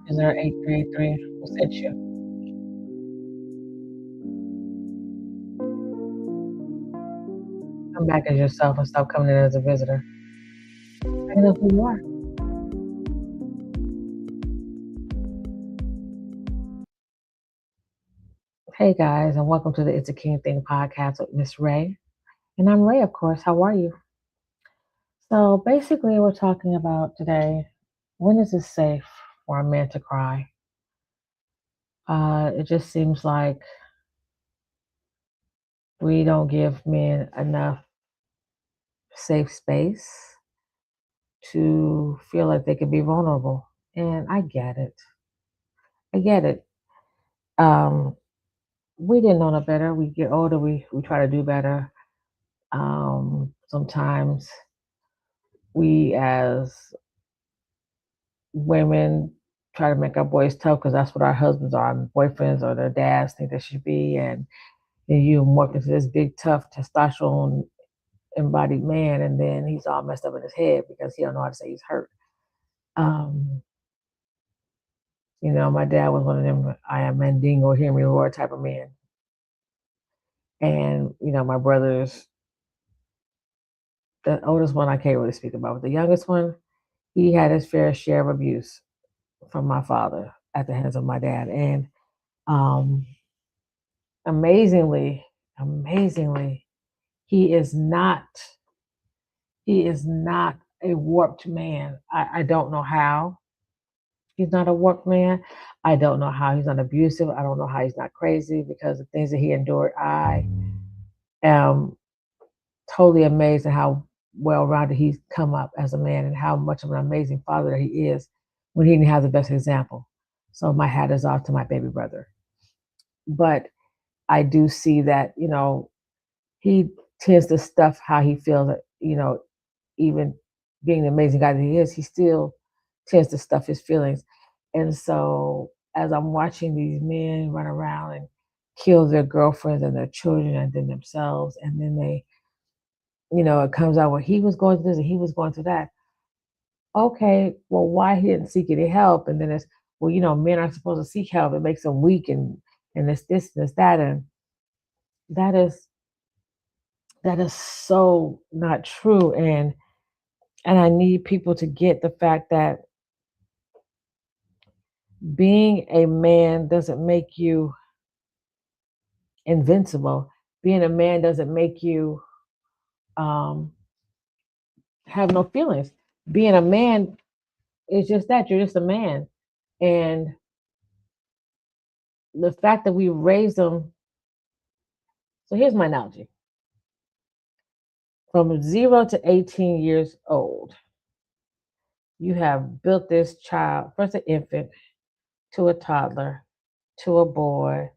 User 8383 will set you. Come back as yourself and stop coming in as a visitor. I know who you are. Hey guys, and welcome to the It's a King Thing podcast with Miss Ray. And I'm Ray, of course. How are you? So basically, we're talking about today when is it safe for a man to cry? It just seems like we don't give men enough safe space to feel like they can be vulnerable. And I get it. I get it. Um, we didn't know no better. We get older, we try to do better. Sometimes we as women try to make our boys tough because that's what our husbands are, and boyfriends or their dads think they should be. And then you morph into this big, tough, testosterone embodied man, and then he's all messed up in his head because he don't know how to say he's hurt. Um, my dad was one of them I am Mandingo, hear me roar type of man. And, my brothers, the oldest one I can't really speak about, but the youngest one, he had his fair share of abuse from my father at the hands of my dad. And um, amazingly, amazingly, he is not he is not a warped man. I don't know how he's not a warped man. I don't know how he's not abusive. I don't know how he's not crazy because the things that he endured. I am totally amazed at how well rounded he's come up as a man and how much of an amazing father that he is when he didn't have the best example. So my hat is off to my baby brother. But I do see that, he tends to stuff how he feels, even being the amazing guy that he is, he still tends to stuff his feelings. And so as I'm watching these men run around and kill their girlfriends and their children and then themselves, and then they, it comes out, well, he was going through this and he was going through that. Okay, well, why he didn't seek any help? And then it's, well, men are supposed to seek help. It makes them weak and this and this, that. And that is that is so not true. And I need people to get the fact that being a man doesn't make you invincible. Being a man doesn't make you um, have no feelings. Being a man is just that you're just a man. And the fact that we raised them. So here's my analogy: from 0 to 18 years old, you have built this child, first an infant, to a toddler, to a boy,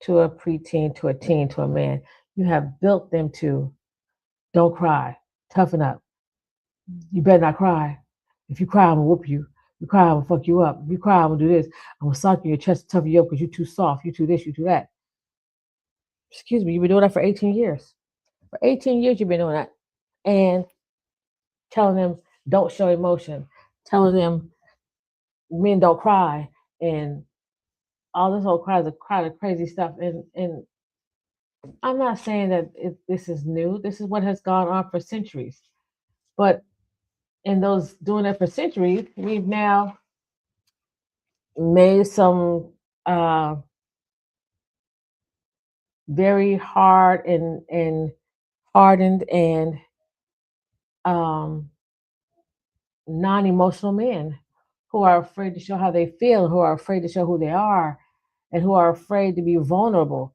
to a preteen, to a teen, to a man. You have built them to don't cry, toughen up. You better not cry. If you cry, I'm gonna whoop you. If you cry, I'm gonna fuck you up. If you cry, I'm gonna do this. I'm gonna sock you in your chest, toughen you up because you're too soft. You too this, you too that. Excuse me, you've been doing that for 18 years. For 18 years, you've been doing that. And telling them don't show emotion, telling them men don't cry, and all this whole cry of crazy stuff. And I'm not saying that this is new. This is what has gone on for centuries. But in those doing it for centuries, we've now made some uh, very hard and hardened and um, non-emotional men who are afraid to show how they feel, who are afraid to show who they are, and who are afraid to be vulnerable.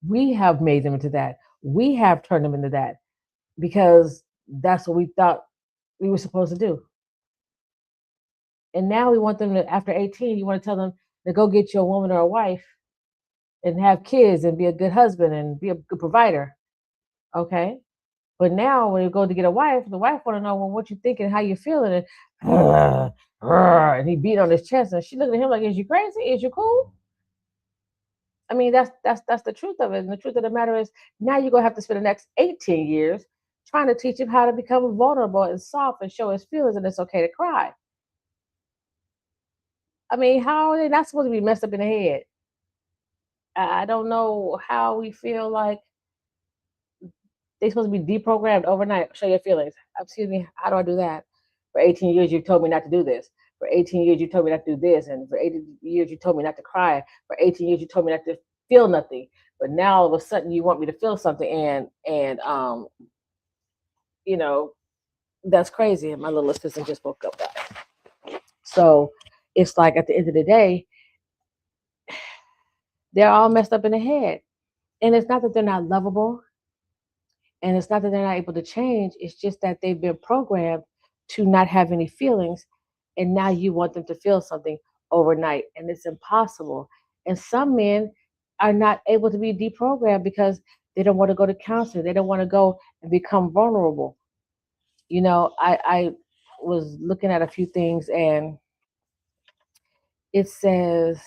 We have made them into that. We have turned them into that because that's what we thought we were supposed to do. And now we want them to, after 18, you want to tell them to go get you a woman or a wife and have kids and be a good husband and be a good provider. Okay. But now when you go to get a wife, the wife want to know, well, what you thinking, how you feeling, and he beat on his chest, and she looked at him like, "Is you crazy? Is you cool?" I mean, that's the truth of it. And the truth of the matter is, now you're gonna have to spend the next 18 years trying to teach him how to become vulnerable and soft and show his feelings, and it's okay to cry. I mean, how are they not supposed to be messed up in the head? I don't know how we feel like they're supposed to be deprogrammed overnight. Show your feelings. Excuse me, how do I do that? For 18 years, you've told me not to do this. For 18 years, you told me not to do this. And for 18 years, you told me not to cry. For 18 years, you told me not to feel nothing. But now all of a sudden, you want me to feel something. And you know, that's crazy. And my little assistant just woke up, guys. So it's like at the end of the day, they're all messed up in the head. And it's not that they're not lovable, and it's not that they're not able to change. It's just that they've been programmed to not have any feelings. And now you want them to feel something overnight. And it's impossible. And some men are not able to be deprogrammed because they don't want to go to counseling. They don't want to go and become vulnerable. I was looking at a few things, and it says,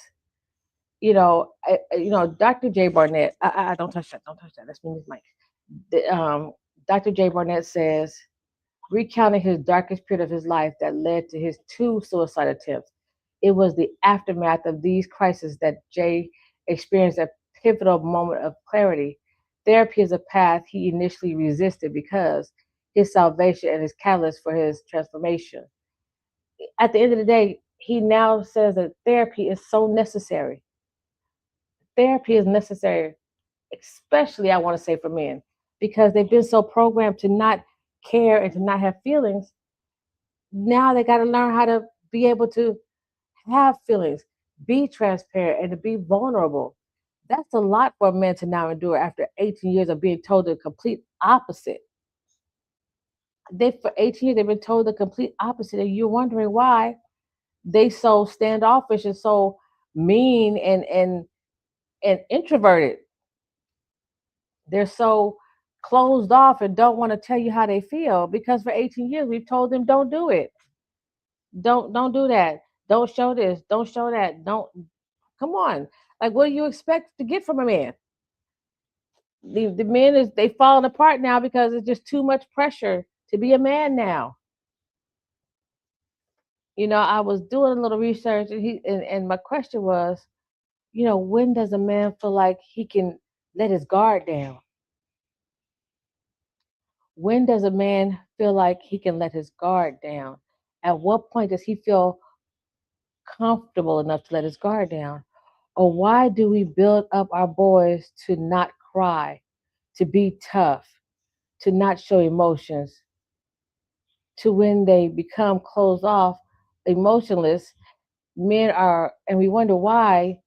Dr. Jay Barnett. I don't touch that. Don't touch that. That's me, Miss Mike. Dr. Jay Barnett says, recounting his darkest period of his life that led to his two suicide attempts. It was the aftermath of these crises that Jay experienced a pivotal moment of clarity. Therapy is a path he initially resisted because his salvation and his catalyst for his transformation. At the end of the day, he now says that therapy is so necessary. Therapy is necessary, especially I want to say for men, because they've been so programmed to not care and to not have feelings. Now they got to learn how to be able to have feelings, be transparent, and to be vulnerable. That's a lot for a man to now endure after 18 years of being told the complete opposite. For 18 years they've been told the complete opposite, and you're wondering why they so standoffish and so mean and introverted. They're so closed off and don't want to tell you how they feel because for 18 years we've told them don't do it. Don't do that. Don't show this. Don't show that. Don't come on. Like what do you expect to get from a man? The men is they falling apart now because it's just too much pressure to be a man now. I was doing a little research and my question was, when does a man feel like he can let his guard down? When does a man feel like he can let his guard down? At what point does he feel comfortable enough to let his guard down? Or why do we build up our boys to not cry, to be tough, to not show emotions, to when they become closed off, emotionless, and we wonder why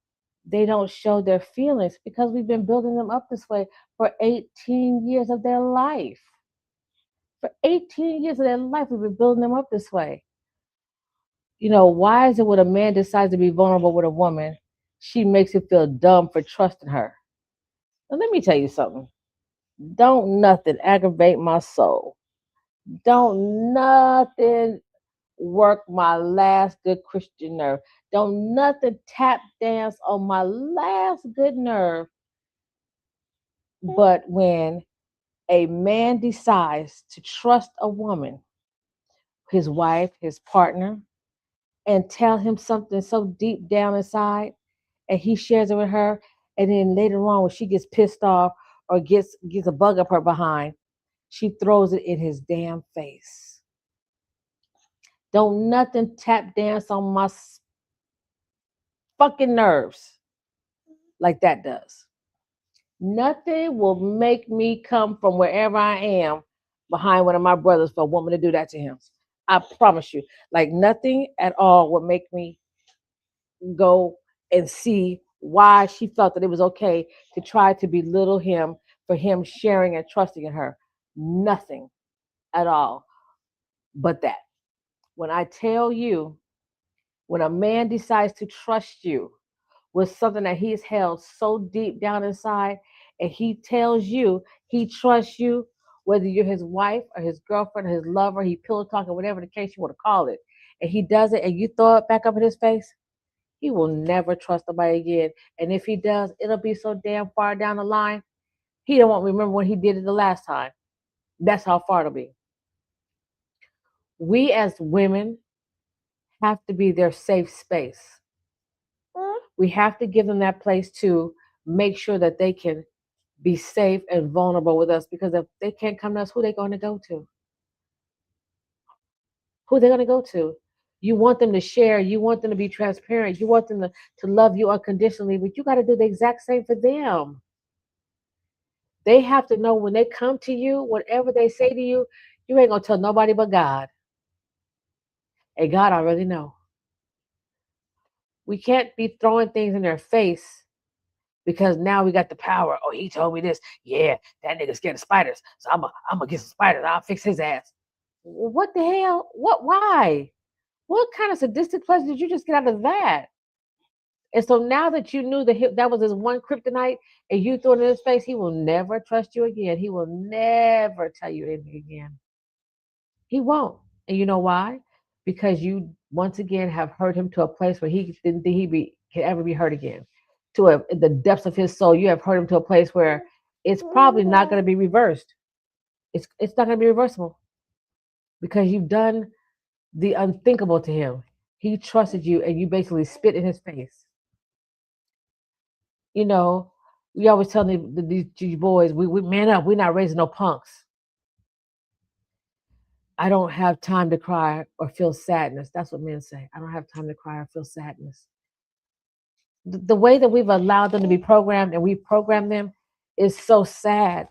they don't show their feelings because we've been building them up this way for 18 years of their life. For 18 years of their life, we've been building them up this way. Why is it when a man decides to be vulnerable with a woman, she makes him feel dumb for trusting her? Now, let me tell you something. Don't nothing aggravate my soul. Don't nothing work my last good Christian nerve. Don't nothing tap dance on my last good nerve. But when a man decides to trust a woman, his wife, his partner, and tell him something so deep down inside, and he shares it with her, and then later on when she gets pissed off or gets a bug up her behind, she throws it in his damn face. Don't nothing tap dance on my fucking nerves like that does. Nothing will make me come from wherever I am behind one of my brothers for a woman to do that to him. I promise you. Like nothing at all would make me go and see why she felt that it was okay to try to belittle him for him sharing and trusting in her. Nothing at all but that. When I tell you, when a man decides to trust you with something that he's held so deep down inside, and he tells you he trusts you, whether you're his wife or his girlfriend or his lover, he pillow talking, whatever the case you want to call it, and he does it and you throw it back up in his face, he will never trust somebody again. And if he does, it'll be so damn far down the line, he don't want to remember when he did it the last time. That's how far it'll be. We as women have to be their safe space. We have to give them that place to make sure that they can be safe and vulnerable with us, because if they can't come to us, who are they going to go to? Who are they going to go to? You want them to share, you want them to be transparent, you want them to love you unconditionally, but you got to do the exact same for them. They have to know when they come to you, whatever they say to you, you ain't going to tell nobody but God. And God already know. We can't be throwing things in their face because now we got the power. Oh, he told me this. Yeah, that nigga scared of spiders. So I'm gonna get some spiders. I'll fix his ass. What the hell? What? Why? What kind of sadistic pleasure did you just get out of that? And so now that you knew that that was his one kryptonite, and you threw it in his face, he will never trust you again. He will never tell you anything again. He won't. And you know why? Because you once again have hurt him to a place where he didn't think can ever be hurt again. The depths of his soul, you have hurt him to a place where it's probably not going to be reversed. It's not going to be reversible because you've done the unthinkable to him. He trusted you, and you basically spit in his face. You know, we always tell these boys, we man up. We're not raising no punks. I don't have time to cry or feel sadness. That's what men say. I don't have time to cry or feel sadness. The way that we've allowed them to be programmed and we program them is so sad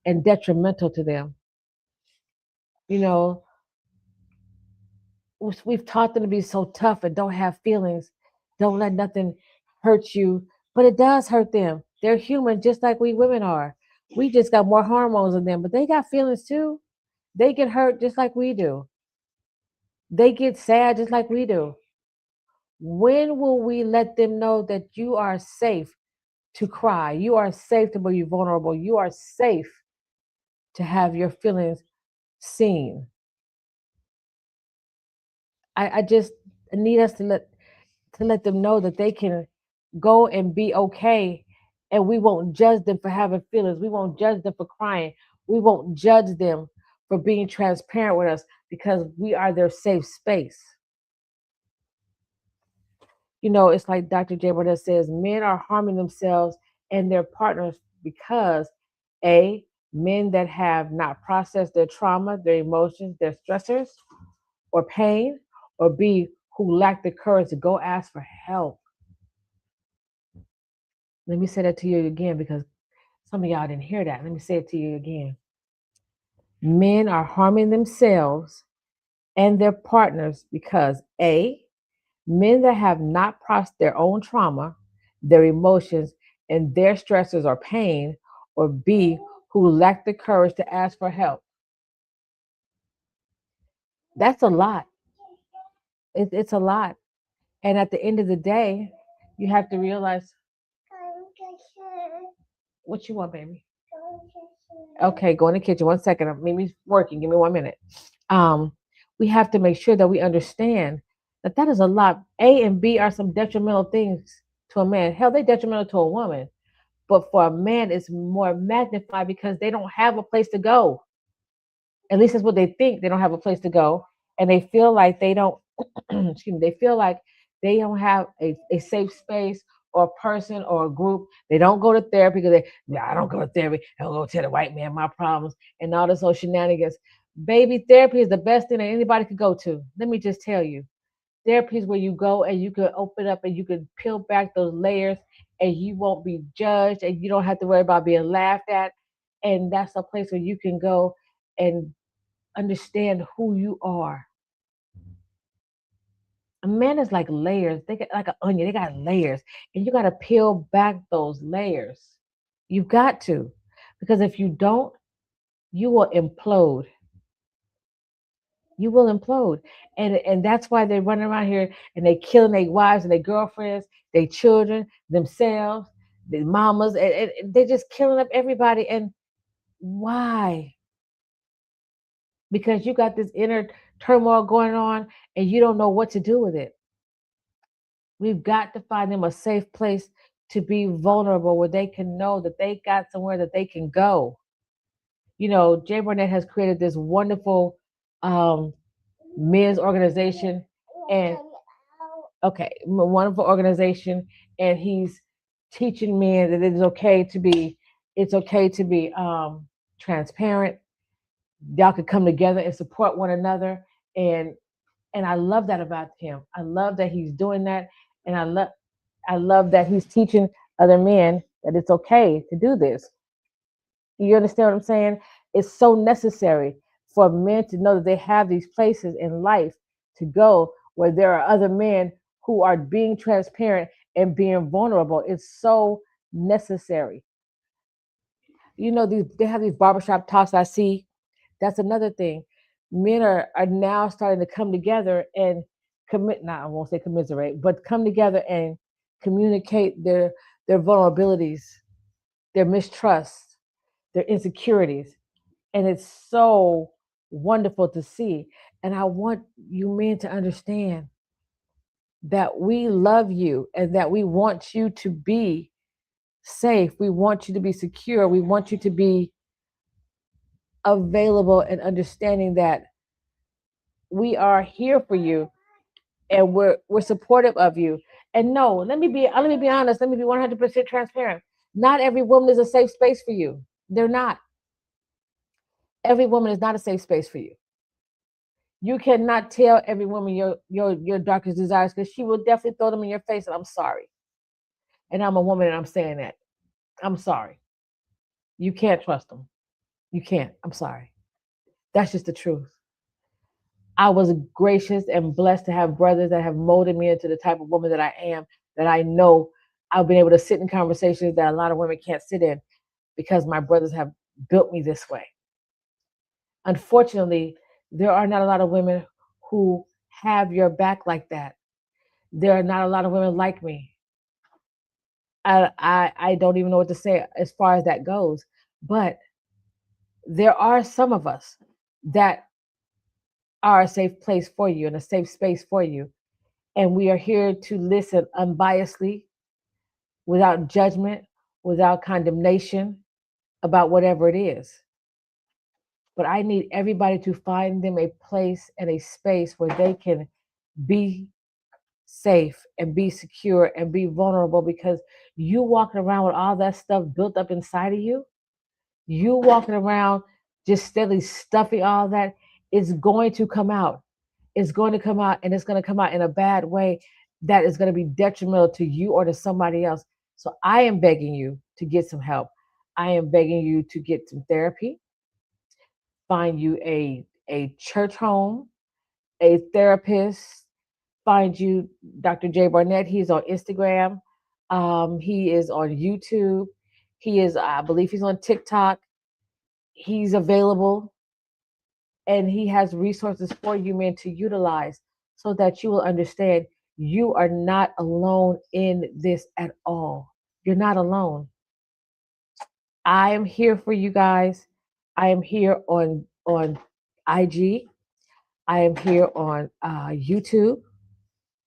and detrimental to them. You know, we've taught them to be so tough and don't have feelings. Don't let nothing hurt you. But it does hurt them. They're human just like we women are. We just got more hormones in them, but they got feelings too. They get hurt just like we do. They get sad just like we do. When will we let them know that you are safe to cry? You are safe to be vulnerable. You are safe to have your feelings seen. I just need us to let them know that they can go and be okay, and we won't judge them for having feelings. We won't judge them for crying. We won't judge them for being transparent with us because we are their safe space. You know, it's like Dr. J. Burnett says, men are harming themselves and their partners because A, men that have not processed their trauma, their emotions, their stressors or pain, or B, who lack the courage to go ask for help. Let me say that to you again because some of y'all didn't hear that. Let me say it to you again. Men are harming themselves and their partners because A, men that have not processed their own trauma, their emotions, and their stressors or pain, or B, who lack the courage to ask for help. That's a lot. It's a lot. And at the end of the day, you have to realize what you want, baby. Okay, go in the kitchen. 1 second. Mimi's working. Give me 1 minute. Um, we have to make sure that we understand that is a lot. A and B are some detrimental things to a man. Hell, they're detrimental to a woman. But for a man, it's more magnified because they don't have a place to go. At least that's what they think. They don't have a place to go. And they feel like they don't, excuse me, they feel like they don't have a safe space or a person or a group. They don't go to therapy because I don't go to therapy. I don't go tell the white man my problems and all this old shenanigans. Baby, therapy is the best thing that anybody could go to. Let me just tell you. Therapy is where you go and you can open up and you can peel back those layers and you won't be judged and you don't have to worry about being laughed at. And that's a place where you can go and understand who you are. A man is like layers. They get like an onion. They got layers, and you got to peel back those layers. You've got to, because if you don't, you will implode. You will implode, and that's why they're running around here and they killing their wives and their girlfriends, their children, themselves, their mamas, and they're just killing up everybody. And why? Because you got this inner turmoil going on, and you don't know what to do with it. We've got to find them a safe place to be vulnerable where they can know that they got somewhere that they can go. You know, Jay Burnett has created this wonderful men's organization and wonderful organization, and he's teaching men that it's okay to be transparent. Y'all could come together and support one another, and I love that about him. I love that he's doing that, and I love that he's teaching other men that it's okay to do this. You understand what I'm saying? It's so necessary for men to know that they have these places in life to go where there are other men who are being transparent and being vulnerable. It's so necessary. You know, they have these barbershop talks I see. That's another thing. Men are now starting to come together and commit, not I won't say commiserate, but come together and communicate their vulnerabilities, their mistrust, their insecurities. And it's so wonderful to see. And I want you men to understand that we love you and that we want you to be safe. We want you to be secure. We want you to be available and understanding that we are here for you and we're supportive of you. And no, let me be honest, let me be 100% transparent. Not every woman is a safe space for you. They're not. Every woman is not a safe space for you. You cannot tell every woman your darkest desires because she will definitely throw them in your face. And I'm sorry. And I'm a woman and I'm saying that. I'm sorry. You can't trust them. You can't. I'm sorry. That's just the truth. I was gracious and blessed to have brothers that have molded me into the type of woman that I am, that I know I've been able to sit in conversations that a lot of women can't sit in because my brothers have built me this way. Unfortunately, there are not a lot of women who have your back like that. There are not a lot of women like me. I don't even know what to say as far as that goes. But there are some of us that are a safe place for you and a safe space for you. And we are here to listen unbiasedly, without judgment, without condemnation about whatever it is. But I need everybody to find them a place and a space where they can be safe and be secure and be vulnerable because you walking around with all that stuff built up inside of you, you walking around just steadily stuffing all that, it's going to come out. It's going to come out and it's going to come out in a bad way that is going to be detrimental to you or to somebody else. So I am begging you to get some help. I am begging you to get some therapy, find you a church home, a therapist, find you Dr. J. Barnett. He's on Instagram. He is on YouTube. He is, I believe he's on TikTok. He's available and he has resources for you men to utilize so that you will understand you are not alone in this at all. You're not alone. I am here for you guys. I am here on IG. I am here on YouTube.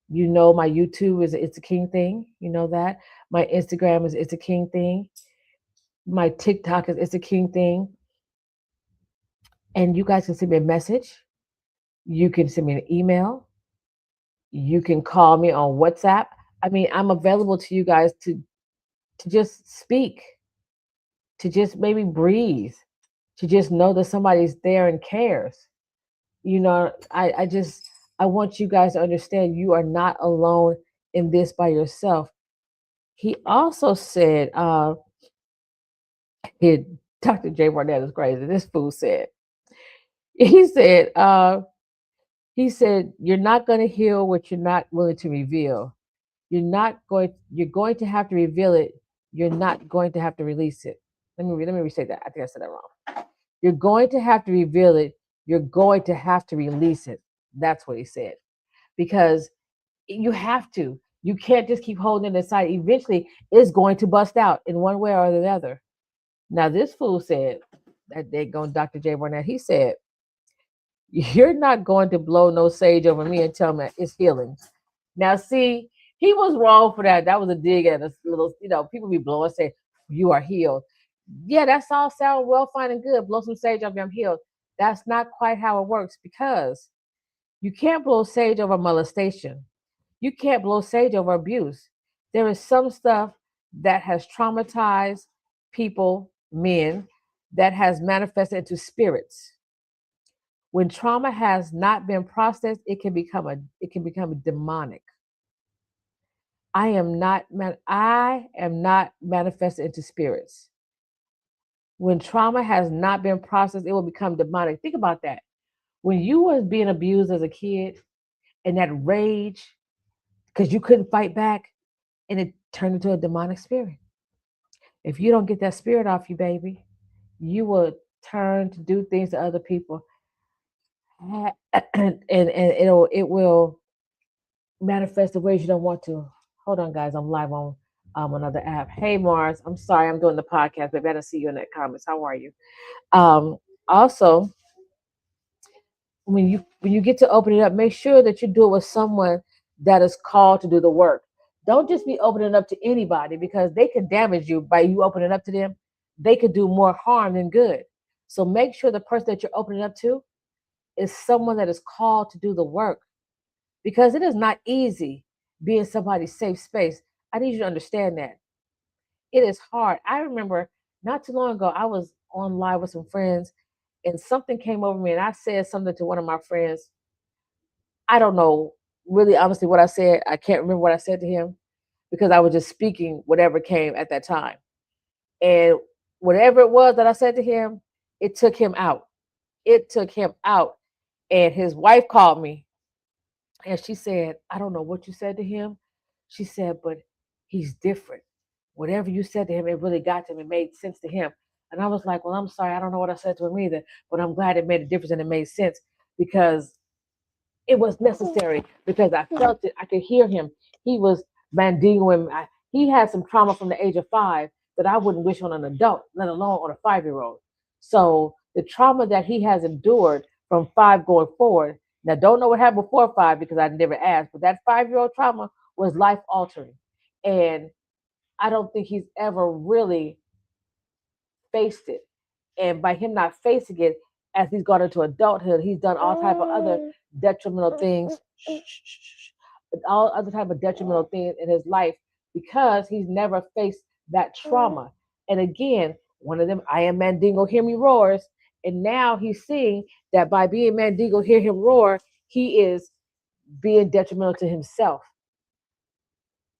You know my YouTube is It's a King thing. You know that. My Instagram is It's a King thing. My TikTok is It's a King thing. And you guys can send me a message. You can send me an email. You can call me on WhatsApp. I mean, I'm available to you guys to just speak, to just maybe breathe, to just know that somebody's there and cares. You know, I want you guys to understand you are not alone in this by yourself. He also said, he, Dr. J. Barnett is crazy. This fool said, he said, you're not going to heal what you're not willing to reveal. You're going to have to reveal it. You're not going to have to release it. Let me restate that. I think I said that wrong. You're going to have to reveal it. You're going to have to release it. That's what he said. Because you have to. You can't just keep holding it inside. Eventually, it's going to bust out in one way or the other. Now, this fool said, that they going Dr. J. Barnett, he said, you're not going to blow no sage over me and tell me it's healing. Now, see, he was wrong for that. That was a dig at a little, people be blowing, say, you are healed. Yeah, that's all sound well, fine, and good. Blow some sage over me, I'm healed. That's not quite how it works because you can't blow sage over molestation. You can't blow sage over abuse. There is some stuff that has traumatized people, men, that has manifested into spirits. When trauma has not been processed, it can become demonic. I am not manifested into spirits. When trauma has not been processed, it will become demonic. Think about that. When you was being abused as a kid and that rage because you couldn't fight back and it turned into a demonic spirit. If you don't get that spirit off you, baby, you will turn to do things to other people and it will manifest the ways you don't want to. Hold on, guys. I'm live on another app. Hey, Mars. I'm sorry. I'm doing the podcast, but better see you in the comments. How are you? Also, when you get to open it up, make sure that you do it with someone that is called to do the work. Don't just be opening up to anybody because they can damage you by you opening up to them. They could do more harm than good. So make sure the person that you're opening up to is someone that is called to do the work because it is not easy being somebody's safe space. I need you to understand that. It is hard. I remember not too long ago, I was on live with some friends and something came over me and I said something to one of my friends. I don't know really honestly what I said. I can't remember what I said to him because I was just speaking whatever came at that time. And whatever it was that I said to him, it took him out. It took him out. And his wife called me and she said, I don't know what you said to him. She said, but he's different. Whatever you said to him, it really got to him. It made sense to him. And I was like, well, I'm sorry. I don't know what I said to him either, but I'm glad it made a difference and it made sense because it was necessary because I felt it. I could hear him. He was mandingoing. He had some trauma from the age of 5 that I wouldn't wish on an adult, let alone on a 5-year-old. So the trauma that he has endured from 5 going forward. Now, don't know what happened before 5 because I never asked, but that 5-year-old trauma was life altering. And I don't think he's ever really faced it. And by him not facing it, as he's gone into adulthood, he's done all type of other detrimental things, all other type of detrimental things in his life because he's never faced that trauma. And again, one of them, I am Mandingo, hear me roars. And now he's seeing that by being Mandingo, hear him roar, he is being detrimental to himself.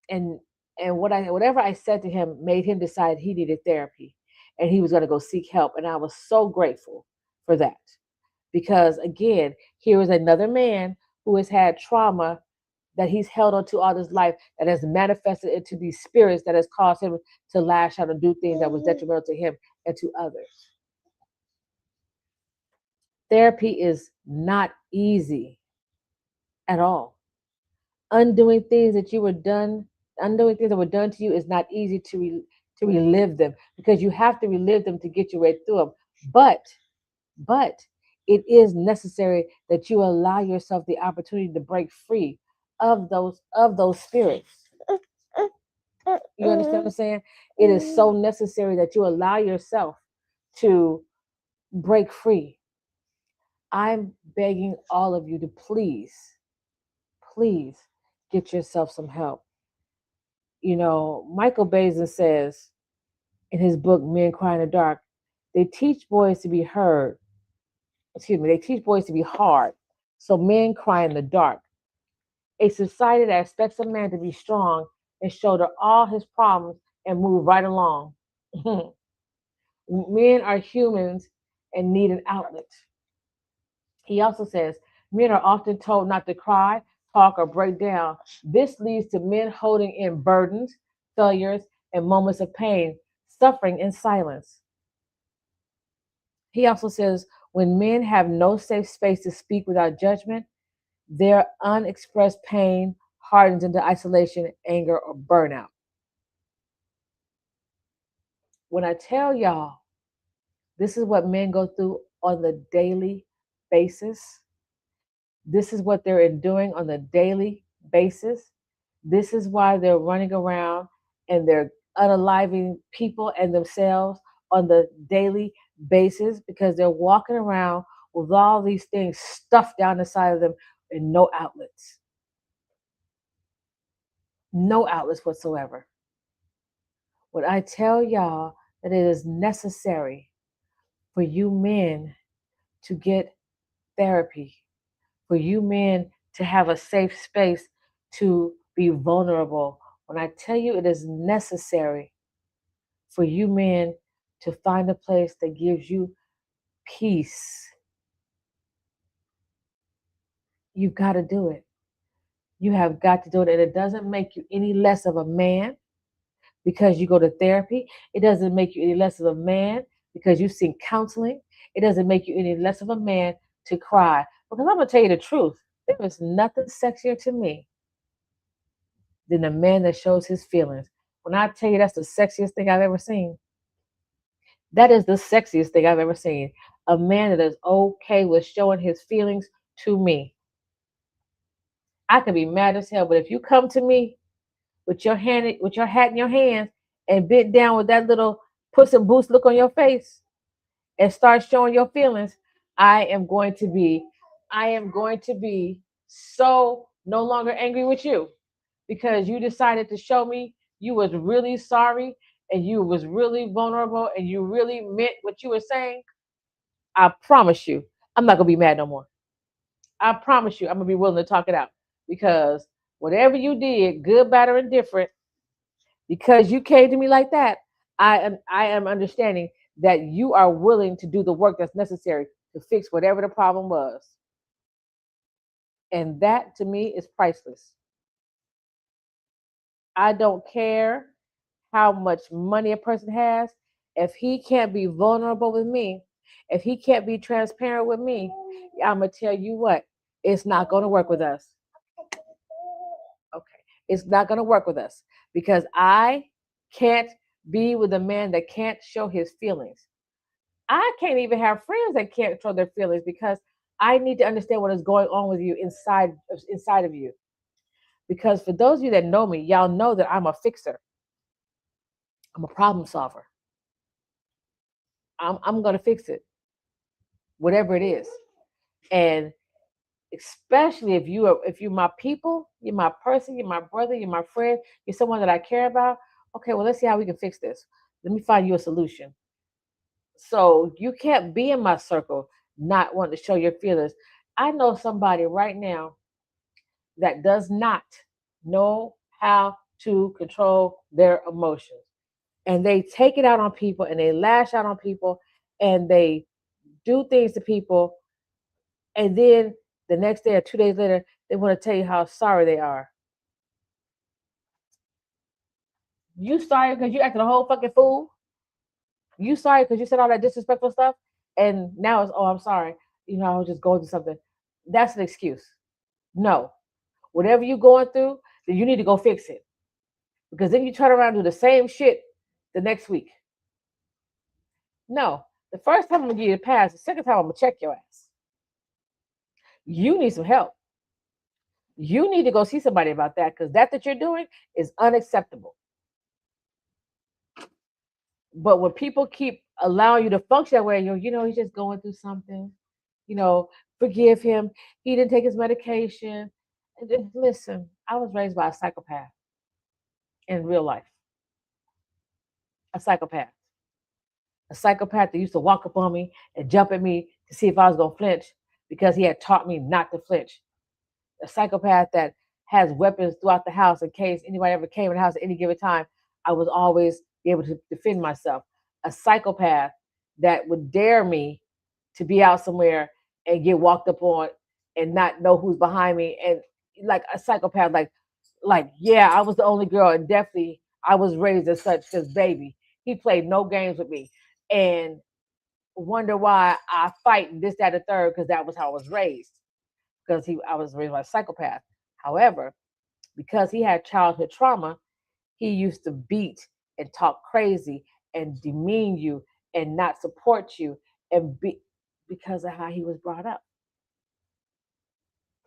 And whatever I said to him made him decide he needed therapy and he was going to go seek help. And I was so grateful for that because again, here is another man who has had trauma that he's held on to all his life that has manifested into these spirits that has caused him to lash out and do things that was detrimental to him and to others. Therapy is not easy at all. Undoing things that you were done, undoing things that were done to you is not easy to relive them because you have to relive them to get your way through them. But it is necessary that you allow yourself the opportunity to break free of those spirits. You understand what I'm saying? It is so necessary that you allow yourself to break free. I'm begging all of you to please get yourself some help. Michael Basin says in his book, Men Cry in the Dark, they teach boys to be heard. They teach boys to be hard. So men cry in the dark. A society that expects a man to be strong and shoulder all his problems and move right along. Men are humans and need an outlet. He also says men are often told not to cry, talk, or break down. This leads to men holding in burdens, failures, and moments of pain, suffering in silence. He also says when men have no safe space to speak without judgment, their unexpressed pain hardens into isolation, anger, or burnout. When I tell y'all, this is what men go through on the daily basis. This is what they're enduring on the daily basis. This is why they're running around and they're unaliving people and themselves on the daily basis because they're walking around with all these things stuffed down the side of them and no outlets. No outlets whatsoever. When I tell y'all that it is necessary for you men to get therapy, for you men to have a safe space to be vulnerable, when I tell you it is necessary for you men to find a place that gives you peace, you've got to do it. You have got to do it. And it doesn't make you any less of a man because you go to therapy. It doesn't make you any less of a man because you seek counseling. It doesn't make you any less of a man to cry. Because I'm going to tell you the truth. There is nothing sexier to me than a man that shows his feelings. When I tell you that's the sexiest thing I've ever seen, that is the sexiest thing I've ever seen. A man that is okay with showing his feelings to me. I can be mad as hell, but if you come to me with your hat in your hands and bent down with that little Puss in Boots look on your face and start showing your feelings, I am going to be so no longer angry with you because you decided to show me you was really sorry and you was really vulnerable and you really meant what you were saying. I promise you, I'm not gonna be mad no more. I promise you, I'm gonna be willing to talk it out because whatever you did, good, bad, or indifferent, because you came to me like that, I am understanding that you are willing to do the work that's necessary to fix whatever the problem was. And that to me is priceless. I don't care how much money a person has. If he can't be vulnerable with me, if he can't be transparent with me, I'm going to tell you what, it's not going to work with us. Okay. It's not going to work with us because I can't be with a man that can't show his feelings. I can't even have friends that can't show their feelings because I need to understand what is going on with you inside of you. Because for those of you that know me, y'all know that I'm a fixer. I'm a problem solver. I'm going to fix it, whatever it is. And especially if you're my people, you're my person, you're my brother, you're my friend, you're someone that I care about. Okay, well, let's see how we can fix this. Let me find you a solution. So you can't be in my circle not wanting to show your feelings. I know somebody right now that does not know how to control their emotions. And they take it out on people and they lash out on people and they do things to people. And then the next day or 2 days later, they want to tell you how sorry they are. You sorry because you acted a whole fucking fool? You sorry because you said all that disrespectful stuff? And now it's, oh, I'm sorry. I was just going through something. That's an excuse. No. Whatever you're going through, then you need to go fix it. Because then you turn around and do the same shit the next week. No. The first time I'm going to give you a pass. The second time I'm going to check your ass. You need some help. You need to go see somebody about that because that you're doing is unacceptable. But when people keep allowing you to function that way, he's just going through something. Forgive him. He didn't take his medication. And listen, I was raised by a psychopath in real life. A psychopath. A psychopath that used to walk up on me and jump at me to see if I was going to flinch because he had taught me not to flinch. A psychopath that has weapons throughout the house in case anybody ever came in the house at any given time. I was always be able to defend myself. A psychopath that would dare me to be out somewhere and get walked up on and not know who's behind me. And like a psychopath, yeah, I was the only girl and definitely I was raised as such because baby, he played no games with me and wonder why I fight this, that, and third because that was how I was raised. Because I was raised by a psychopath. However, because he had childhood trauma, he used to beat and talk crazy and demean you and not support you and because of how he was brought up.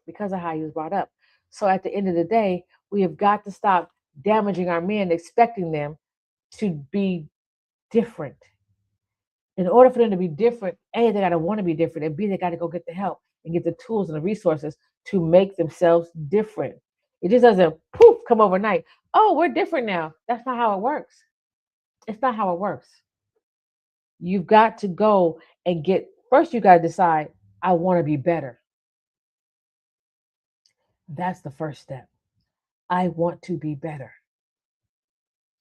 Because of how he was brought up. So at the end of the day, we have got to stop damaging our men, expecting them to be different. In order for them to be different, A, they got to want to be different, and B, they got to go get the help and get the tools and the resources to make themselves different. It just doesn't poof come overnight. Oh, we're different now. That's not how it works. It's not how it works. You've got to go and first you got to decide, I want to be better. That's the first step. I want to be better.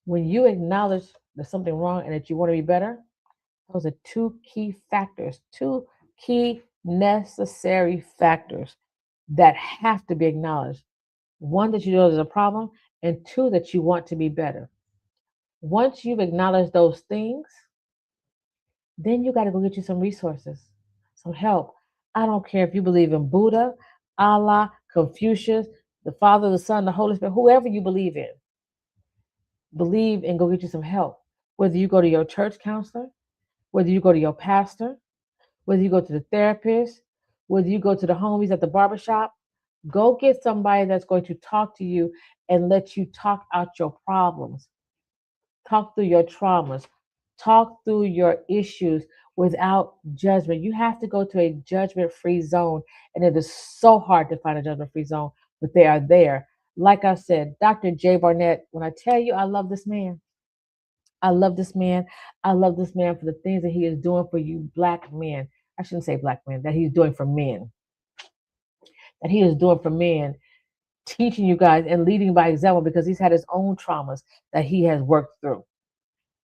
When you acknowledge there's something wrong and that you want to be better, those are two key factors, two key necessary factors that have to be acknowledged. One, that you know there's a problem, and two, that you want to be better. Once you've acknowledged those things, then you got to go get you some resources, some help. I don't care if you believe in Buddha, Allah, Confucius, the Father, the Son, the Holy Spirit, whoever you believe in. Believe and go get you some help. Whether you go to your church counselor, whether you go to your pastor, whether you go to the therapist, whether you go to the homies at the barbershop, go get somebody that's going to talk to you and let you talk out your problems, talk through your traumas, talk through your issues without judgment. You have to go to a judgment-free zone, and it is so hard to find a judgment-free zone, but they are there. Like I said, Dr. Jay Barnett, when I tell you I love this man, I love this man. I love this man for the things that he is doing for you Black men. I shouldn't say Black men, that he's doing for men. That he is doing for men, teaching you guys and leading by example, because he's had his own traumas that he has worked through.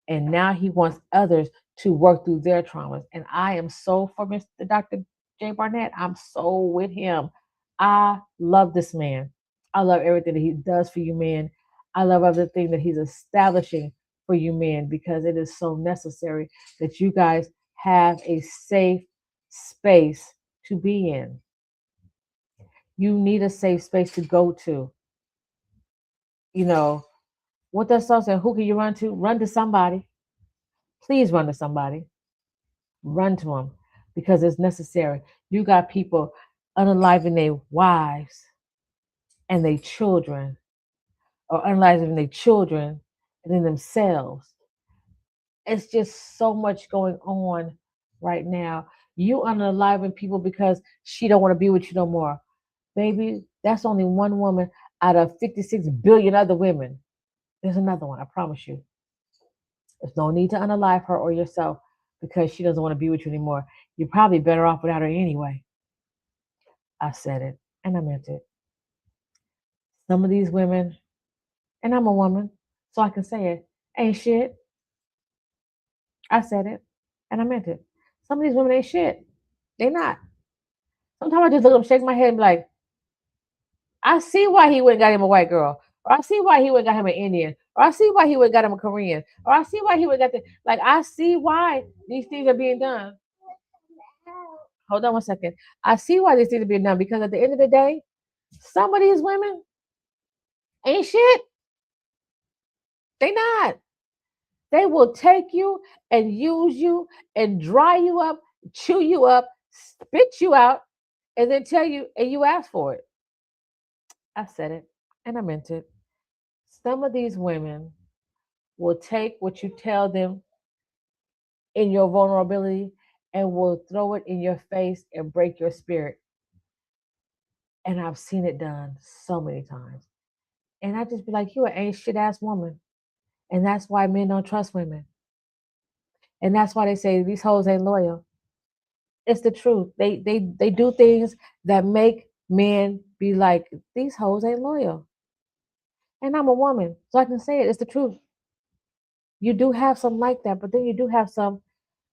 And now he wants others to work through their traumas. And I am so for Mr. Dr. Jay Barnett. I'm so with him. I love this man. I love everything that he does for you men. I love everything that he's establishing for you men, because it is so necessary that you guys have a safe space to be in. You need a safe space to go to. You know, what that song said, who can you run to? Run to somebody. Please run to somebody. Run to them, because it's necessary. You got people unaliving their wives and their children, or unaliving their children and then themselves. It's just so much going on right now. You unaliving people because she don't want to be with you no more. Baby, that's only one woman out of 56 billion other women. There's another one, I promise you. There's no need to unalive her or yourself because she doesn't want to be with you anymore. You're probably better off without her anyway. I said it, and I meant it. Some of these women, and I'm a woman, so I can say it, ain't shit. I said it, and I meant it. Some of these women ain't shit. They not. Sometimes I just look at them, shake my head, and be like, I see why he went and got him a white girl. Or I see why he went and got him an Indian. Or I see why he went and got him a Korean. Or I see why he went and got the, like, I see why these things are being done. Hold on one second. I see why these things are being done, because at the end of the day, some of these women ain't shit. They not. They will take you and use you and dry you up, chew you up, spit you out, and then tell you, and you asked for it. I said it, and I meant it. Some of these women will take what you tell them in your vulnerability and will throw it in your face and break your spirit. And I've seen it done so many times. And I just be like, you an ain't shit ass woman. And that's why men don't trust women. And that's why they say these hoes ain't loyal. It's the truth. They do things that make men be like, these hoes ain't loyal. And I'm a woman, so I can say it. It's the truth. You do have some like that, but then you do have some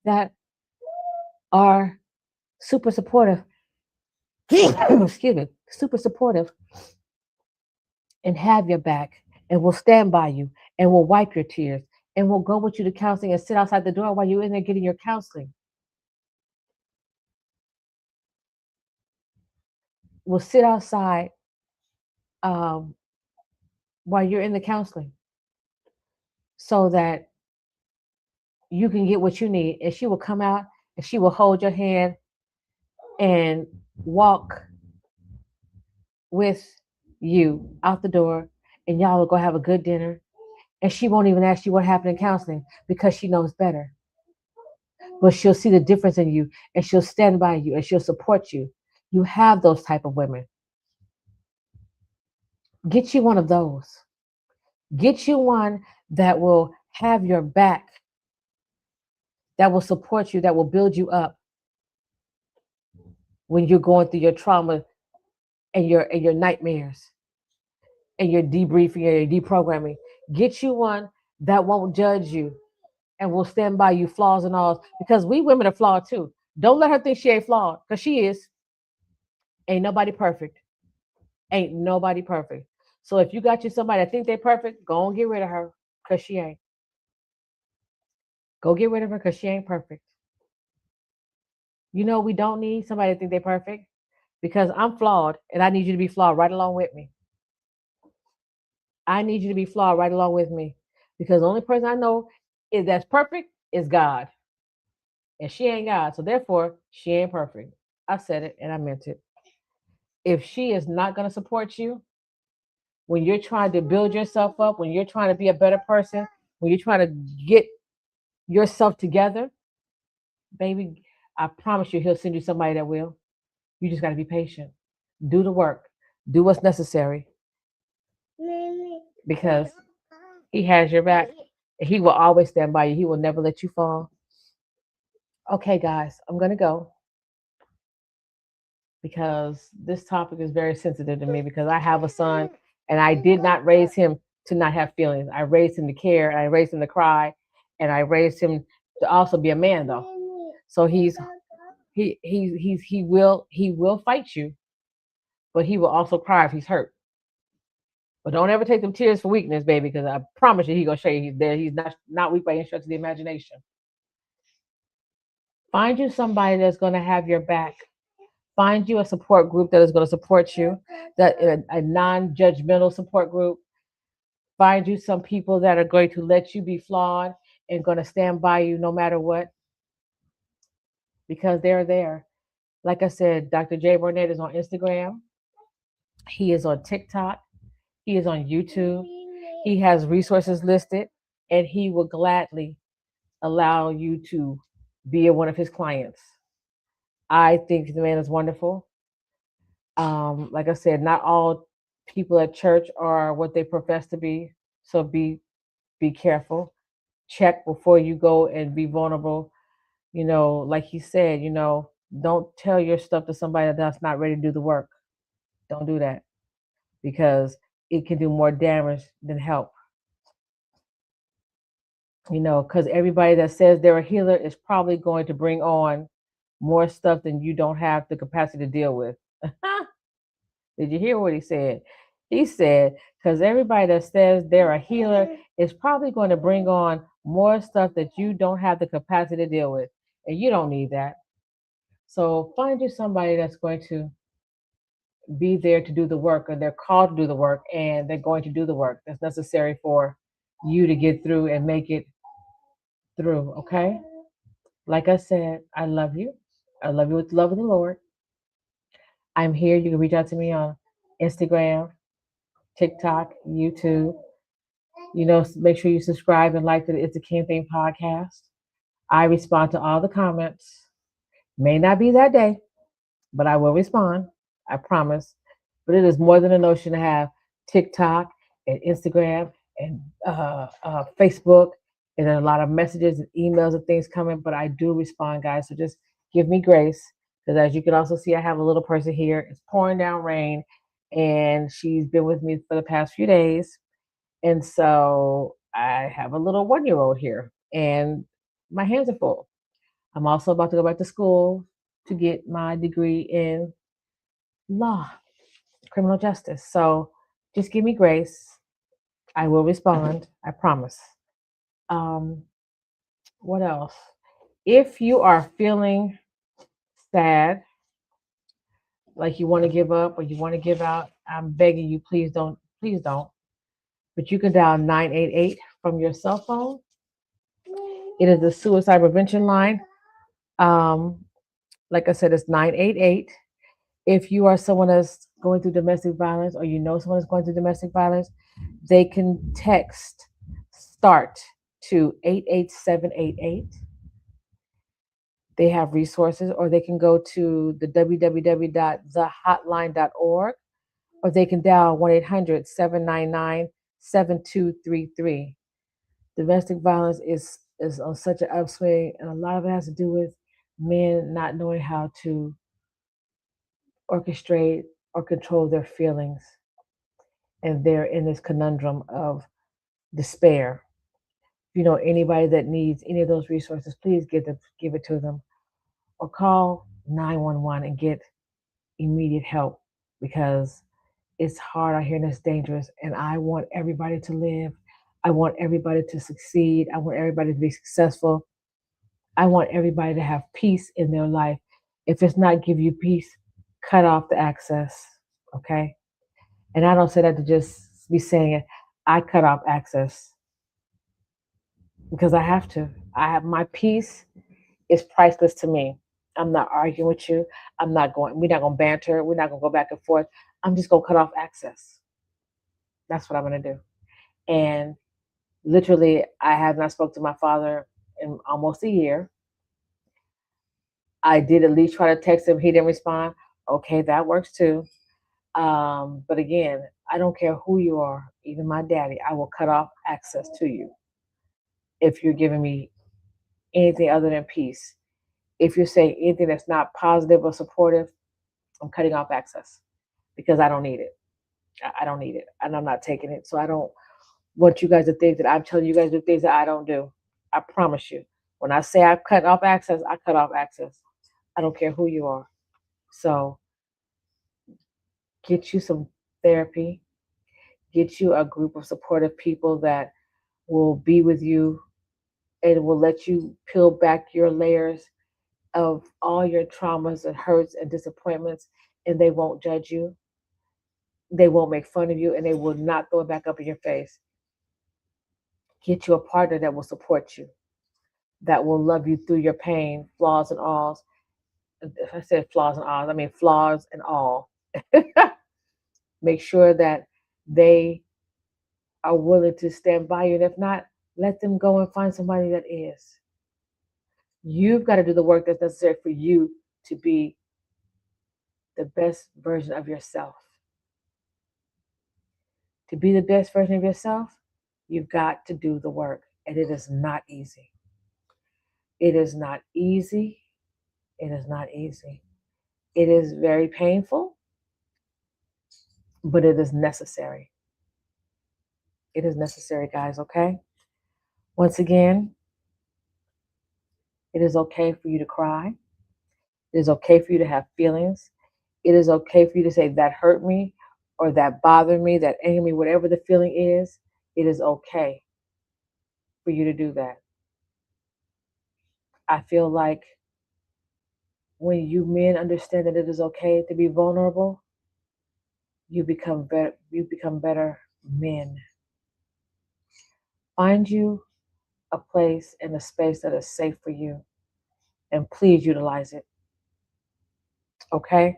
that are super supportive. Excuse me, super supportive, and have your back, and will stand by you, and will wipe your tears, and will go with you to counseling and sit outside the door while you're in there getting your counseling. Will sit outside while you're in the counseling, so that you can get what you need. And she will come out and she will hold your hand and walk with you out the door, and y'all will go have a good dinner. And she won't even ask you what happened in counseling, because she knows better. But she'll see the difference in you, and she'll stand by you, and she'll support you. You have those type of women. Get you one of those. Get you one that will have your back, that will support you, that will build you up when you're going through your trauma and your nightmares and your debriefing and your deprogramming. Get you one that won't judge you and will stand by you, flaws and all. Because we women are flawed too. Don't let her think she ain't flawed, because she is. Ain't nobody perfect. Ain't nobody perfect. So if you got you somebody that think they perfect, go and get rid of her, because she ain't. Go get rid of her, because she ain't perfect. You know, we don't need somebody to think they're perfect, because I'm flawed and I need you to be flawed right along with me. I need you to be flawed right along with me, because the only person I know is that's perfect is God, and she ain't God. So therefore, she ain't perfect. I said it and I meant it. If she is not going to support you when you're trying to build yourself up, when you're trying to be a better person, when you're trying to get yourself together, baby, I promise you, he'll send you somebody that will. You just got to be patient. Do the work. Do what's necessary, because he has your back. He will always stand by you. He will never let you fall. Okay, guys, I'm going to go, because this topic is very sensitive to me, because I have a son and I did not raise him to not have feelings. I raised him to care, and I raised him to cry, and I raised him to also be a man though. So he will fight you, but he will also cry if he's hurt. But don't ever take them tears for weakness, baby, because I promise you he gonna show you he's there. He's not weak by any stretch of the imagination. Find you somebody that's gonna have your back. Find you a support group that is going to support you, that a non-judgmental support group. Find you some people that are going to let you be flawed and going to stand by you no matter what, because they're there. Like I said, Dr. Jay Burnett is on Instagram. He is on TikTok. He is on YouTube. He has resources listed, and he will gladly allow you to be one of his clients. I think the man is wonderful. Like I said, not all people at church are what they profess to be. So be careful. Check before you go and be vulnerable. Like he said, don't tell your stuff to somebody that's not ready to do the work. Don't do that, because it can do more damage than help. Because everybody that says they're a healer is probably going to bring on more stuff than you don't have the capacity to deal with. Did you hear what he said? He said, because everybody that says they're a healer is probably going to bring on more stuff that you don't have the capacity to deal with. And you don't need that. So find you somebody that's going to be there to do the work, or they're called to do the work, and they're going to do the work that's necessary for you to get through and make it through. Okay? Like I said, I love you. I love you with the love of the Lord. I'm here. You can reach out to me on Instagram, TikTok, YouTube. Make sure you subscribe and like the It's a King Thing podcast. I respond to all the comments. May not be that day, but I will respond. I promise. But it is more than a notion to have TikTok and Instagram and Facebook, and then a lot of messages and emails and things coming. But I do respond, guys. So just give me grace, because as you can also see, I have a little person here. It's pouring down rain, and she's been with me for the past few days. And so I have a little 1 year old here, and my hands are full. I'm also about to go back to school to get my degree in law, criminal justice. So just give me grace. I will respond. I promise. Um, what else? If you are feeling sad, like you want to give up or you want to give out, I'm begging you, please don't. Please don't. But you can dial 988 from your cell phone. It is the suicide prevention line. Um, like I said, it's 988. If you are someone that's going through domestic violence, or you know someone that's going through domestic violence, they can text START to 88788. They have resources, or they can go to the www.thehotline.org, or they can dial 1-800-799-7233. Domestic violence is on such an upswing, and a lot of it has to do with men not knowing how to orchestrate or control their feelings, and they're in this conundrum of despair. If you know anybody that needs any of those resources, please give it to them, or call 911 and get immediate help, because it's hard out here and it's dangerous. And I want everybody to live. I want everybody to succeed. I want everybody to be successful. I want everybody to have peace in their life. If it's not give you peace, cut off the access. Okay. And I don't say that to just be saying it. I cut off access because I have to. I have my peace is priceless to me. I'm not arguing with you. We're not gonna banter. We're not gonna go back and forth. I'm just gonna cut off access. That's what I'm gonna do. And literally, I have not spoke to my father in almost a year. I did at least try to text him. He didn't respond. Okay, that works too. But again, I don't care who you are, even my daddy, I will cut off access to you if you're giving me anything other than peace. If you're saying anything that's not positive or supportive, I'm cutting off access because I don't need it. I don't need it, and I'm not taking it. So I don't want you guys to think that I'm telling you guys to do things that I don't do. I promise you. When I say I cut off access, I cut off access. I don't care who you are. So get you some therapy, get you a group of supportive people that will be with you and will let you peel back your layers of all your traumas and hurts and disappointments, and they won't judge you. They won't make fun of you, and they will not throw it back up in your face. Get you a partner that will support you, that will love you through your pain, flaws and alls. If I said flaws and alls, I mean flaws and all. Make sure that they are willing to stand by you. And if not, let them go and find somebody that is. You've got to do the work that's necessary for you to be the best version of yourself. To be the best version of yourself, you've got to do the work. And it is not easy. It is not easy. It is not easy. It is very painful, but it is necessary. It is necessary, guys, okay? Once again, it is okay for you to cry. It is okay for you to have feelings. It is okay for you to say that hurt me or that bothered me, that angered me, whatever the feeling is. It is okay for you to do that. I feel like when you men understand that it is okay to be vulnerable, you become better. You become better men. Find you a place and a space that is safe for you, and please utilize it. Okay.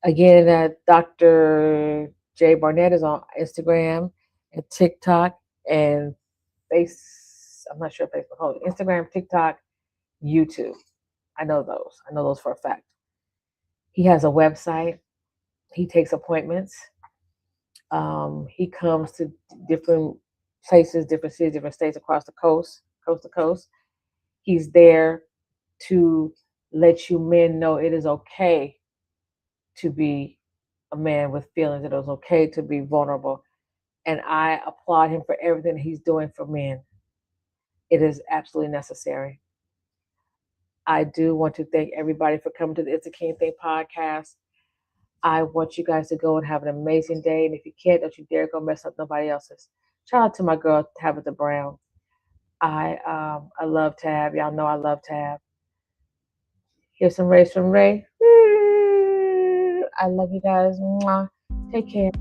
Again, Dr. J Barnett is on Instagram and TikTok and I'm not sure Facebook. Hold on. Instagram, TikTok, YouTube. I know those. I know those for a fact. He has a website. He takes appointments. He comes to different places, different cities, different states across the coast to coast. He's there to let you men know it is okay to be a man with feelings. It is okay to be vulnerable. And I applaud him for everything he's doing for men. It is absolutely necessary. I do want to thank everybody for coming to the It's a King Thing podcast. I want you guys to go and have an amazing day. And if you can't, don't you dare go mess up nobody else's. Shout out to my girl, Tabitha Brown. I love Tab. Y'all know I love Tab. Here's some rays from Ray. I love you guys. Mwah. Take care.